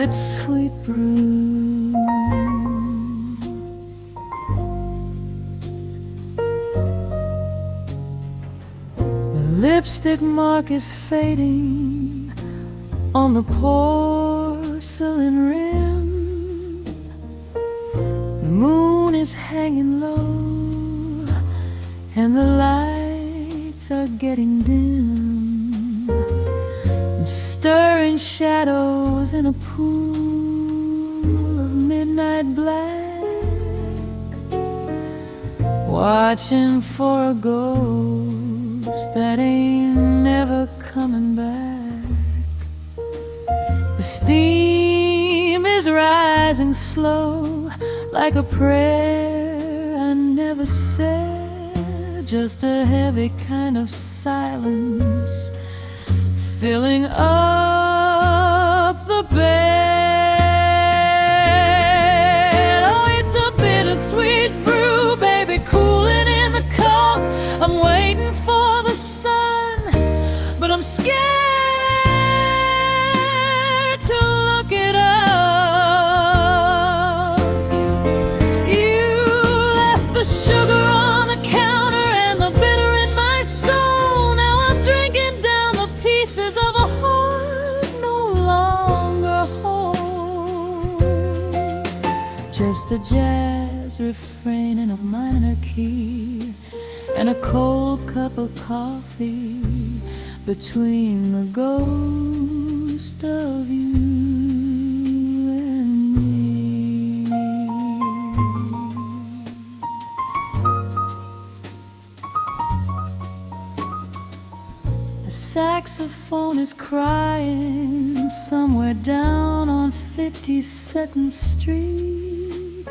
lips sweet brew. The lipstick mark is fading on the porcelain rim. The moon is hanging low and the lights are getting dim. I'm stirring shadows in a pool of midnight black, watching for a ghost that ain't never coming back. The steam is rising slow, like a prayer I never said, just a heavy kind of silence filling up the bed. Oh, it's a bittersweet brew, baby, cooling in the cup. I'm waiting for the sun, but I'm scared to look it up. You left the sugar on the counter and the bitter in my soul. Now I'm drinking down the pieces of a heart no longer whole. Just a jazz refrain in a minor key and a cold cup of coffee between the ghost of you and me. The saxophone is crying somewhere down on 52nd Street,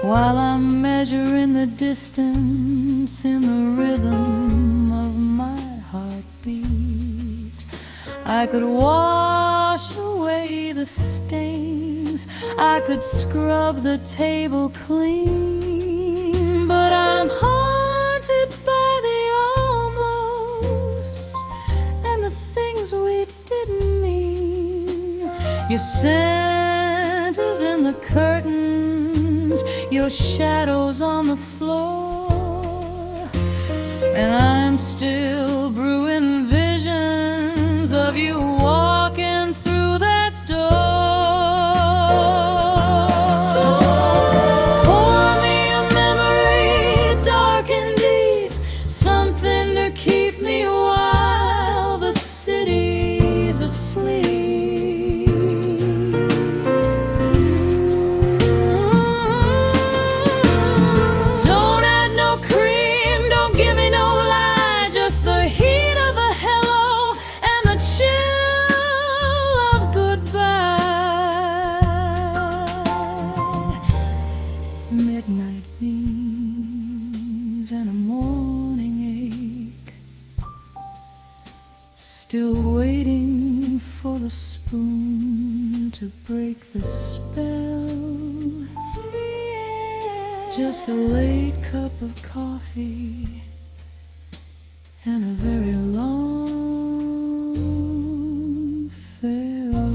while I'm measuring the distance in the rhythm of my heartbeat. I could wash away the stains, I could scrub the table clean, but I'm haunted by the almost and the things we didn't mean. Your scent is in the curtains, your shadows on the floor, and I'm still brewing visions of you walking through that door. So pour me a memory, dark and deep, something to keep me while the city's asleep. Midnight beams and a morning ache, still waiting for the spoon to break the spell. Just a late cup of coffee and a very long farewell.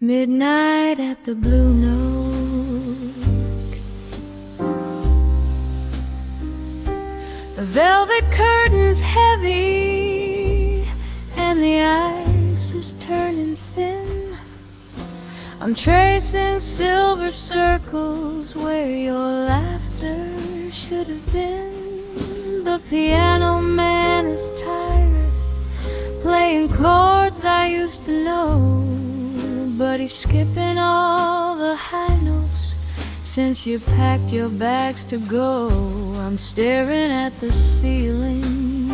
Midnight at the Blue Note. The velvet curtains heavy and the ice is turning thin. I'm tracing silver circles where your laughter should have been. The piano man is tired, playing chords I used to know, but he's skipping all the high notes since you packed your bags to go. I'm staring at the ceiling,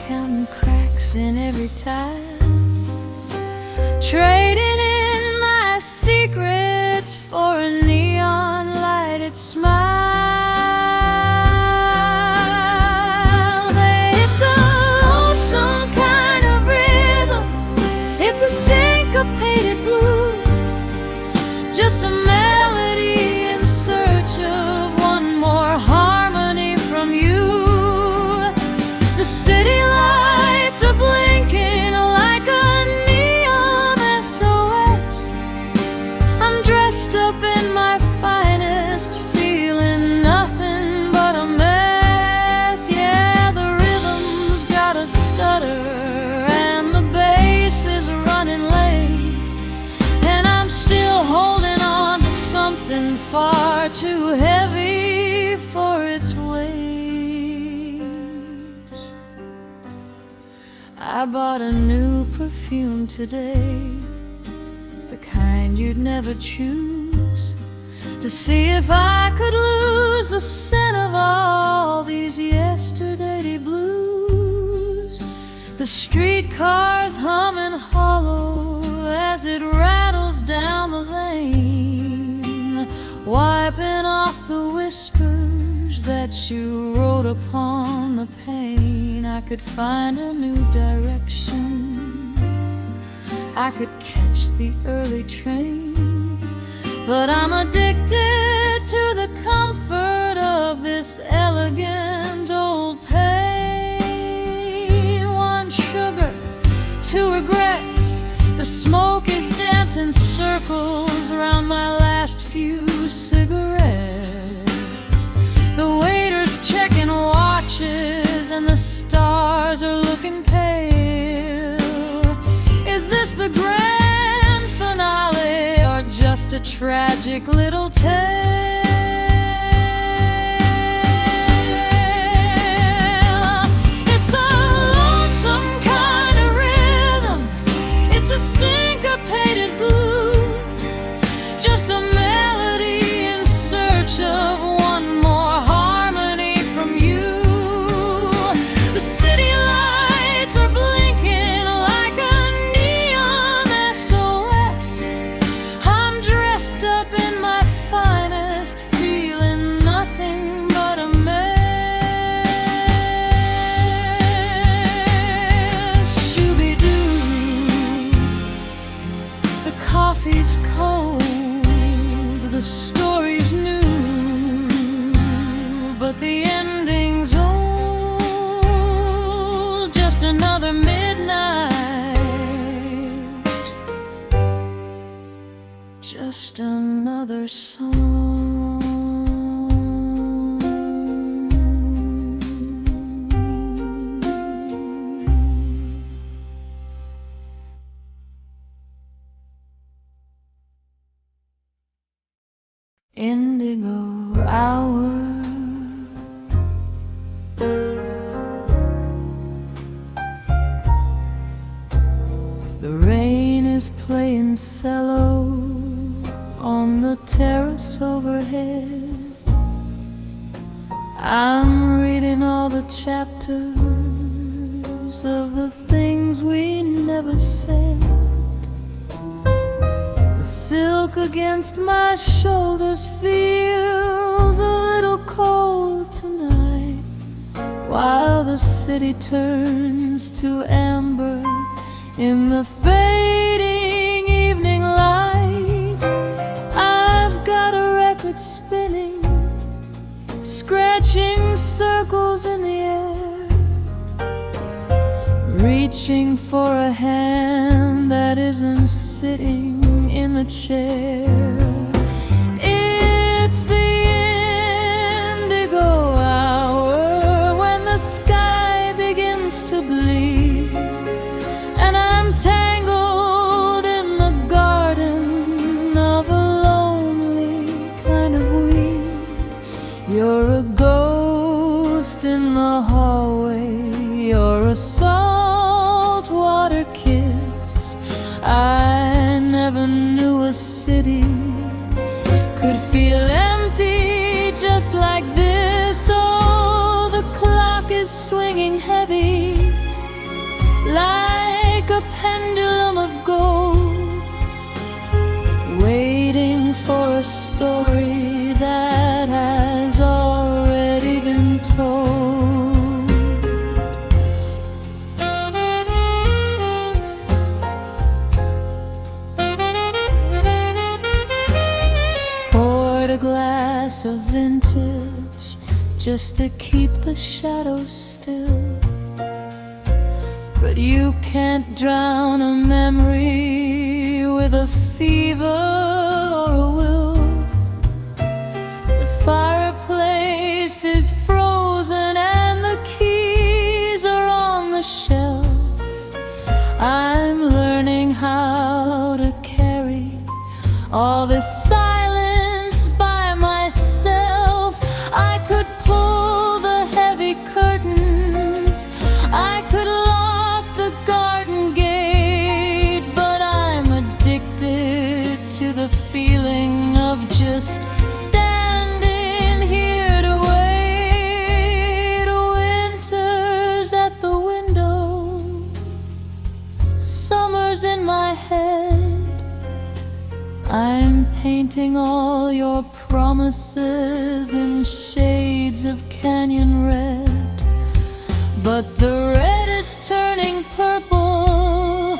counting cracks in every tile, trading in my secrets for a neon lighted smile. I bought a new perfume today, the kind you'd never choose, to see if I could lose the scent of all these yesterday blues. The streetcar's humming hollow as it rattles down the lane, wiping off the whispers that you wrote upon the pane. I could find a new direction, I could catch the early train, but I'm addicted to the comfort of this elegant old pain. One sugar, two regrets, the smoke is dancing circles around my last few cigarettes. The waiter's checking watches and the stars are looking pale. Is this the grand finale or just a tragic little tale? It's a lonesome kind of rhythm, it's a syncopated blue, just a melody in search of one more harmony from you. The city lights are blinking like a neon SOS. I'm dressed up in my finest, feeling nothing but a mess. Shooby-doo, the coffee's cold, the story's new, but the ending's old. Just another midnight, just another song. Indigo hour, the rain is playing cello on the terrace overhead. I'm reading all the chapters of the things we never said. The silk against my shoulders feels a little cold tonight, while the city turns to amber in the fading evening light. I've got a record spinning, scratching circles in the air, reaching for a hand that isn't sitting in the chair. It's the indigo hour, when the sky begins to bleed, and I'm tangled in the garden of a lonely kind of weed. You're a ghost in the hallway, you're a saltwater kiss. I never knew a city could feel empty just like this. Oh, the clock is swinging heavy like a pendulum of gold, waiting for a story that has already been told. Poured a glass of vintage just to keep the shadows still, but you can't drown a memory with a fever or a will. The fireplace is frozen and the keys are on the shelf. I'm learning how to carry all this silence by myself. I could pull the heavy curtains, I could lock the in my head. I'm painting all your promises in shades of canyon red, but the red is turning purple,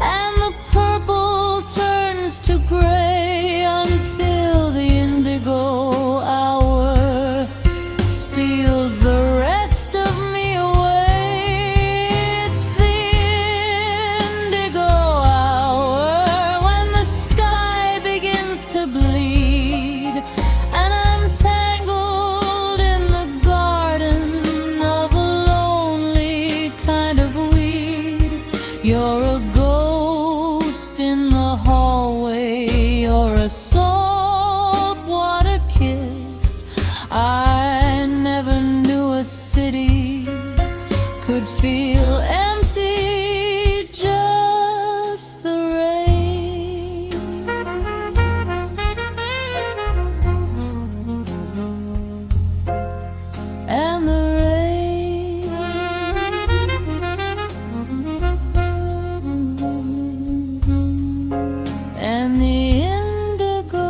and the purple turns to gray, until the indigo hour steals the rest of me away. It's the indigo hour, when the sky begins to bleed, and I'm tangled in the garden of a lonely kind of weed. You're a ghost in the hallway, you're a saltwater kiss. I never knew a city could feel empty, just the rain. And the rain. And the indigo.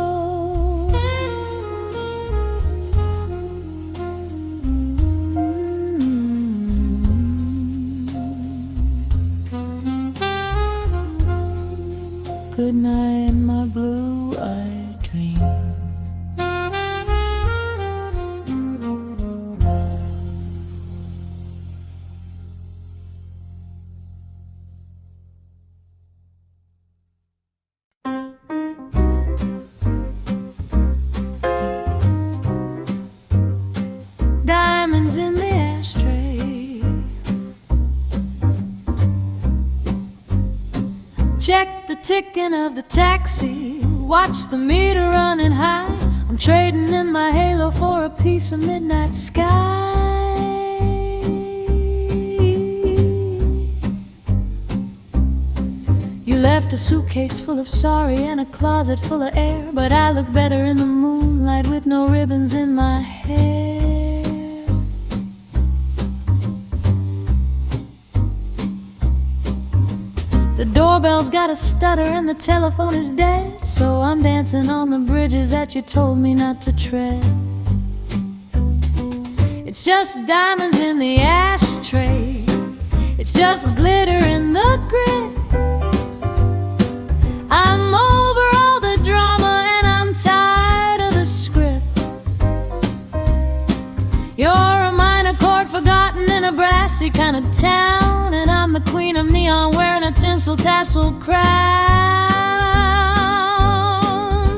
Good night, my blue-eyed dream. Diamonds in the ashtray. Check the ticking of the taxi, watch the meter running high. I'm trading in my halo for a piece of midnight sky. You left a suitcase full of sorry and a closet full of air, but I look better in the moonlight with no ribbons in my hair. The doorbell's got a stutter and the telephone is dead, so I'm dancing on the bridges that you told me not to tread. It's just diamonds in the ashtray, it's just glitter in the grit. I'm over all the drama and I'm tired of the script. You're a minor chord forgotten in a brassy kind of town, and I'm the queen of neon wearing a tinsel tassel crown.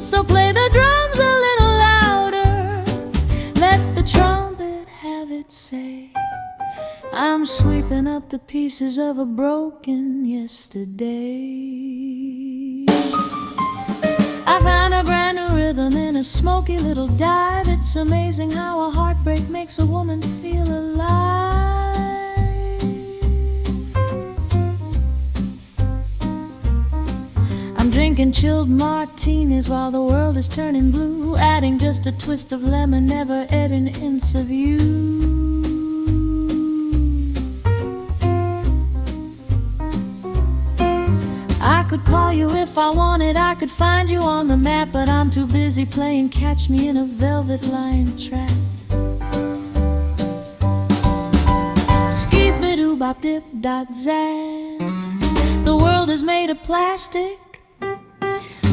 So play the drums a little louder, let the trumpet have its say. I'm sweeping up the pieces of a broken yesterday. I found a brand new rhythm in a smoky little dive. It's amazing how a heartbreak makes a woman feel alive. I'm drinking chilled martinis while the world is turning blue, adding just a twist of lemon, never an inch of you. I could call you if I wanted, I could find you on the map, but I'm too busy playing catch me in a velvet lion trap. Skip-a-doo-bop-dip-dot-zazz. The world is made of plastic,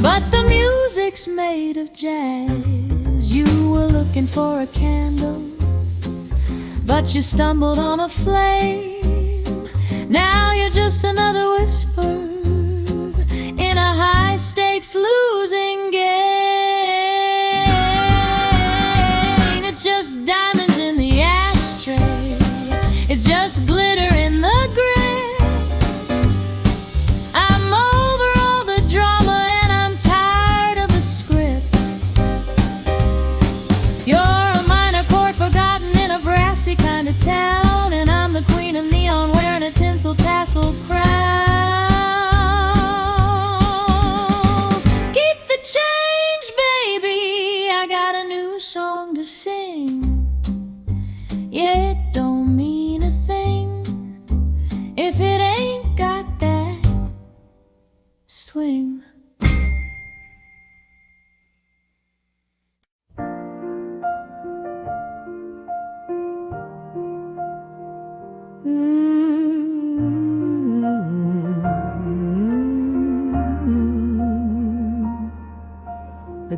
but the music's made of jazz. You were looking for a candle, but you stumbled on a flame. Now you're just another whisper in a high-stakes losing game. It's just diamonds in the ashtray, it's just glitter in the grit. I'm over all the drama and I'm tired of the script. You're a minor chord forgotten in a brassy kind of town, and I'm the queen of neon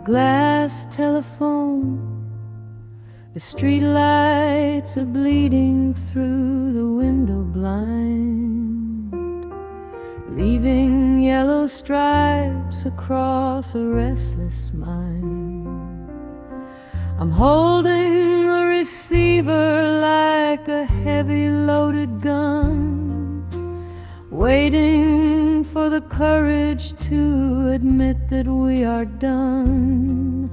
glass telephone, the street lights are bleeding through the window blind, leaving yellow stripes across a restless mind. I'm holding the receiver like a heavy loaded gun, waiting for the courage to admit that we are done.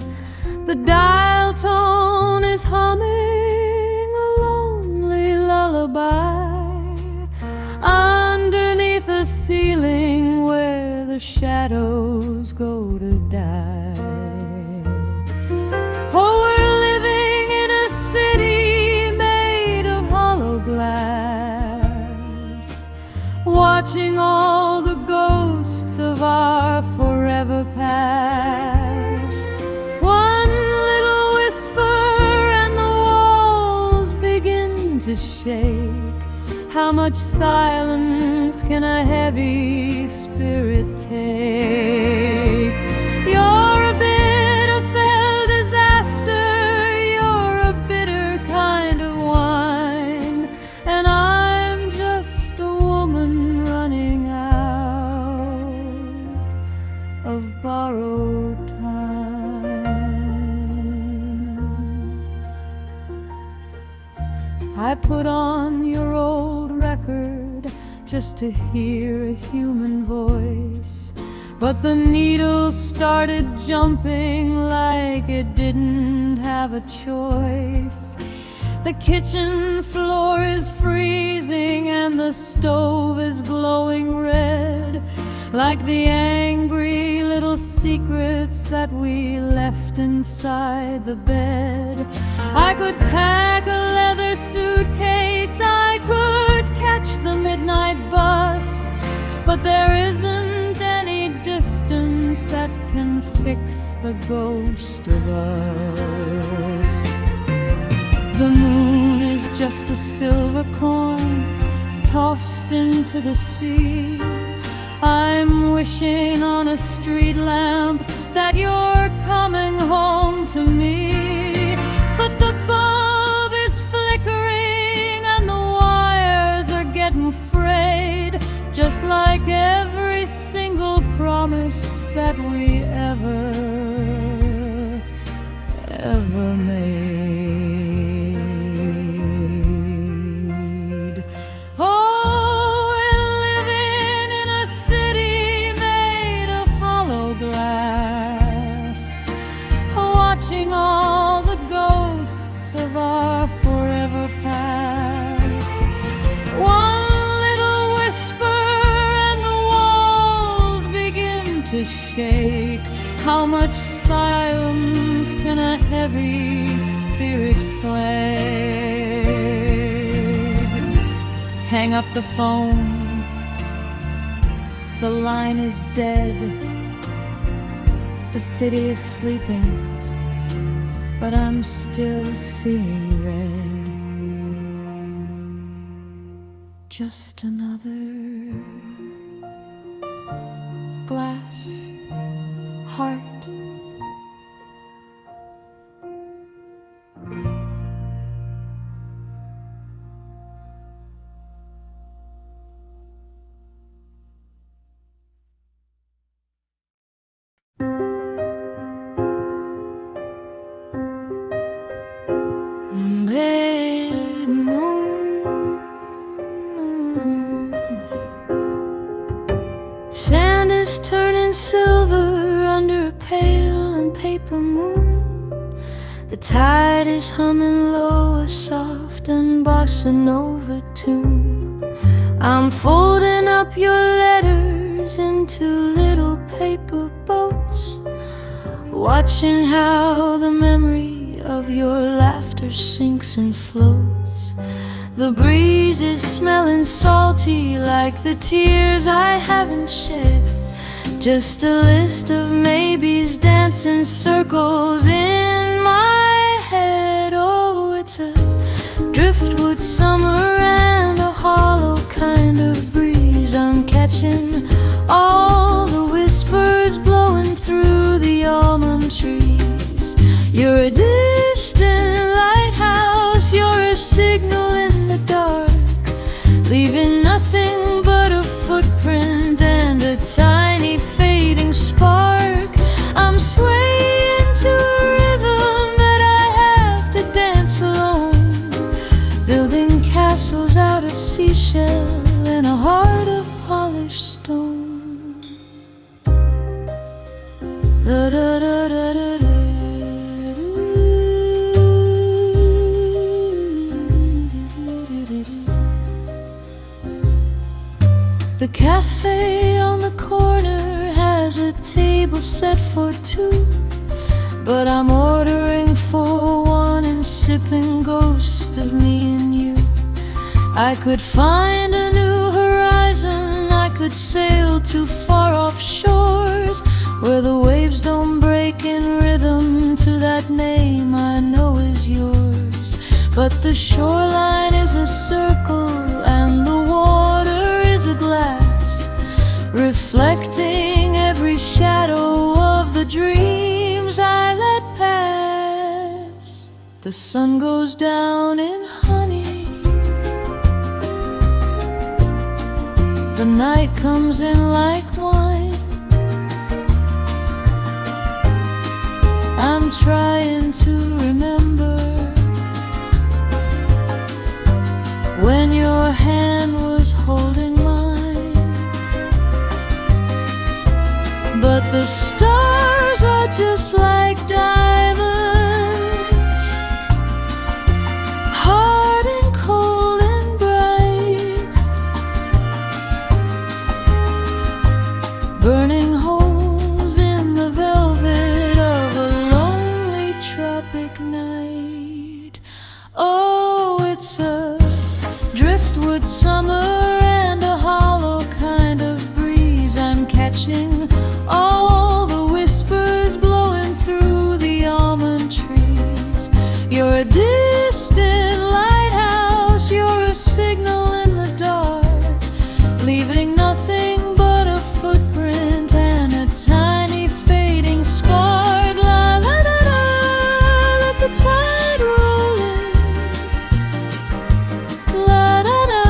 The dial tone is humming a lonely lullaby underneath a ceiling where the shadows go to die. Oh, we're living in a city made of hollow glass, watching all the ghosts of our forever past. One little whisper and the walls begin to shake. How much silence can a heavy spirit take? You're a bit of fell disaster, you're a bitter kind of wine, and I'm just a woman running out of borrowed time. I put on your old record just to hear a human voice, but the needle started jumping like it didn't have a choice. The kitchen floor is freezing and the stove is glowing red, like the angry little secrets that we left inside the bed. I could pack a leather suitcase, I could catch the midnight bus, but there isn't any distance that can fix the ghost of us. The moon is just a silver coin tossed into the sea. I'm wishing on a street lamp that you're coming home to me, but the bulb is flickering and the wires are getting frayed, just like every single promise that we ever made. Oh, we're living in a city made of hollow glass, watching all the ghosts of our forever past. One little whisper and the walls begin to shake. How much silence can a heavy spirit take? Hang up the phone, the line is dead. The city is sleeping, but I'm still seeing red. Just another glass heart. Big moon, sand is turning silver under a pale and paper moon. The tide is humming low, a soft and bossa nova tune. I'm folding up your letters into little paper boats, watching how the memory of your laughter sinks and floats. The breeze is smelling salty like the tears I haven't shed. Just a list of maybes dancing circles in my head. Oh, it's a driftwood summer and a hollow kind of breeze. I'm catching all the whispers blowing through the almond trees. You're a distant lighthouse, you're a signal in the dark, leaving nothing but a footprint and a tiny fading spark. I'm swaying to a rhythm that I have to dance alone, building castles out of seashell in a heart of polished stone. Da da da da da da. The cafe on the corner has a table set for two, but I'm ordering for one and sipping Ghost of Me and You. I could find a new horizon, I could sail to far off shores where the waves don't break in rhythm to that name I know is yours. But the shoreline is a circle and the water is a glass, reflecting every shadow of the dreams I let pass. The sun goes down in honey, the night comes in like wine. I'm trying to remember when your hand was holding mine, but the stars are just like diamonds, hard and cold and bright, burning holes in the velvet of a lonely tropic night. Oh, it's a driftwood summer and a hollow kind of breeze I'm catching, all the whispers blowing through the almond trees. You're a distant lighthouse, you're a signal in the dark, leaving nothing but a footprint and a tiny fading spark. La la la la, let the tide roll in. La da da,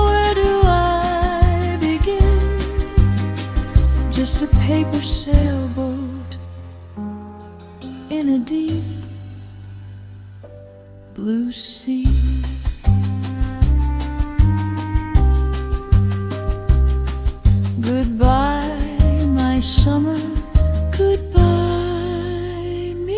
where do I begin? Just a paper sailboat in a deep blue sea. Goodbye, my summer, goodbye, me.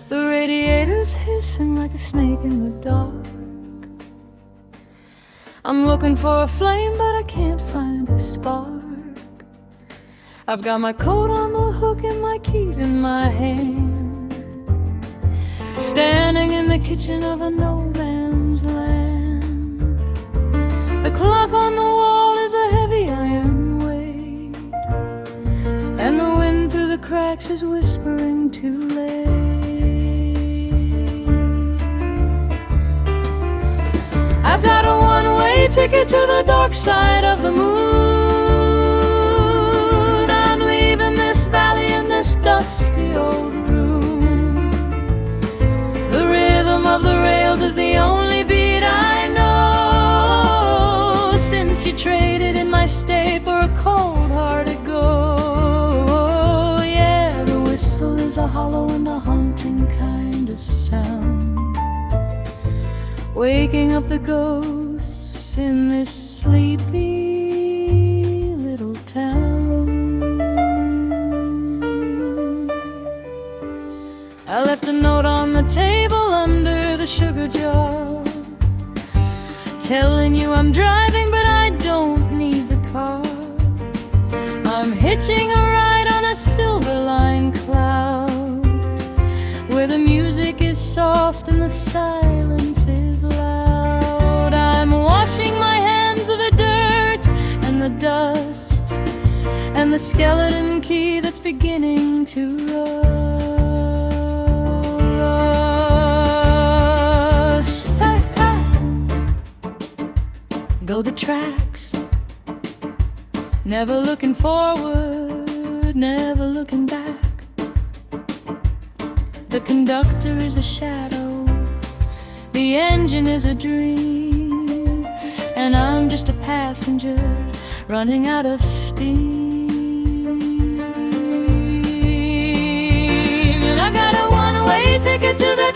The radiator's hissing like a snake in the dark. I'm looking for a flame, but I can't find a spark. I've got my coat on the hook and my keys in my hand, standing in the kitchen of a no man's land. The clock on the wall is a heavy iron weight, and the wind through the cracks is whispering too late. I've got a one-way ticket to the dark side of the moon. I'm leaving this valley in this dusty old room. The rhythm of the rails is the only beat I know, since you traded in my stay for a cold-hearted go. Yeah, the whistle is a hollow and a haunting kind of sound, waking up the ghosts in this sleepy little town. I left a note on the table under the sugar jar, telling you I'm driving but I don't need the car. I'm hitching a ride on a silver line cloud, dust, and the skeleton key that's beginning to rust. Hey, hey. Go the tracks, never looking forward, never looking back. The conductor is a shadow, the engine is a dream, and I'm just a passenger running out of steam. And I got a one-way ticket to the